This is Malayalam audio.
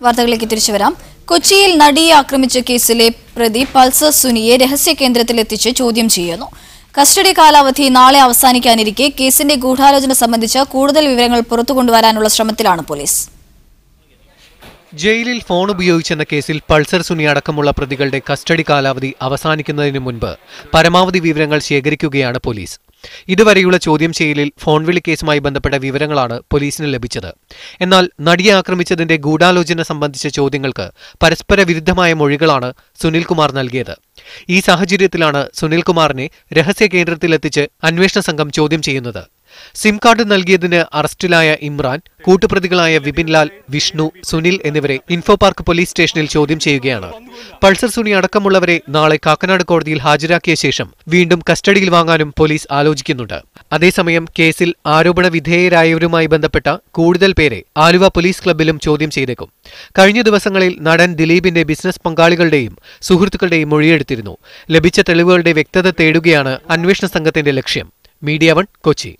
വാർത്തകളിലേക്ക് തിരിച്ചു വരാം. കൊച്ചിയിൽ നടിയെ ആക്രമിച്ച കേസിലെ പ്രതി പൾസർ സുനിയെ രഹസ്യ കേന്ദ്രത്തിലെത്തിച്ച് ചോദ്യം ചെയ്യുന്നു. കസ്റ്റഡി കാലാവധി നാളെ അവസാനിക്കാനിരിക്കെ കേസിന്റെ ഗൂഢാലോചന സംബന്ധിച്ച് കൂടുതൽ വിവരങ്ങൾ പുറത്തുകൊണ്ടുവരാനുള്ള ശ്രമത്തിലാണ് പോലീസ്. ജയിലിൽ ഫോൺ ഉപയോഗിച്ചെന്ന കേസിൽ പൾസർ സുനി അടക്കമുള്ള പ്രതികളുടെ കസ്റ്റഡി കാലാവധി അവസാനിക്കുന്നതിന് മുൻപ് പരമാവധി വിവരങ്ങൾ ശേഖരിക്കുകയാണ് പോലീസ്. ഇതുവരെയുള്ള ചോദ്യം ചെയ്യലിൽ ഫോൺ വിളി കേസുമായി ബന്ധപ്പെട്ട വിവരങ്ങളാണ് പോലീസിന് ലഭിച്ചത്. എന്നാൽ നടിയെ ആക്രമിച്ചതിന്റെ ഗൂഢാലോചന സംബന്ധിച്ച ചോദ്യങ്ങൾക്ക് പരസ്പര വിരുദ്ധമായ മൊഴികളാണ് സുനിൽകുമാർ നൽകിയത്. ഈ സാഹചര്യത്തിലാണ് സുനിൽകുമാറിനെ രഹസ്യ കേന്ദ്രത്തിലെത്തിച്ച് അന്വേഷണ സംഘം ചോദ്യം ചെയ്യുന്നത്. സിം കാർഡ് നൽകിയതിന് അറസ്റ്റിലായ ഇമ്രാൻ, കൂട്ടുപ്രതികളായ വിപിൻലാൽ, വിഷ്ണു, സുനിൽ എന്നിവരെ ഇൻഫോ പാർക്ക് പോലീസ് സ്റ്റേഷനിൽ ചോദ്യം ചെയ്യുകയാണ്. പൾസർ സുനി അടക്കമുള്ളവരെ നാളെ കാക്കനാട് കോടതിയിൽ ഹാജരാക്കിയ ശേഷം വീണ്ടും കസ്റ്റഡിയിൽ വാങ്ങാനും പോലീസ് ആലോചിക്കുന്നുണ്ട്. അതേസമയം കേസിൽ ആരോപണ വിധേയരായവരുമായി ബന്ധപ്പെട്ട കൂടുതൽ പേരെ ആലുവ പോലീസ് ക്ലബ്ബിലും ചോദ്യം ചെയ്തേക്കും. കഴിഞ്ഞ ദിവസങ്ങളിൽ നടൻ ദിലീപിന്റെ ബിസിനസ് പങ്കാളികളുടെയും സുഹൃത്തുക്കളുടെയും മൊഴിയെടുത്തിരുന്നു. ലഭിച്ച തെളിവുകളുടെ വ്യക്തത തേടുകയാണ് അന്വേഷണ സംഘത്തിന്റെ ലക്ഷ്യം. മീഡിയ 1 കൊച്ചി.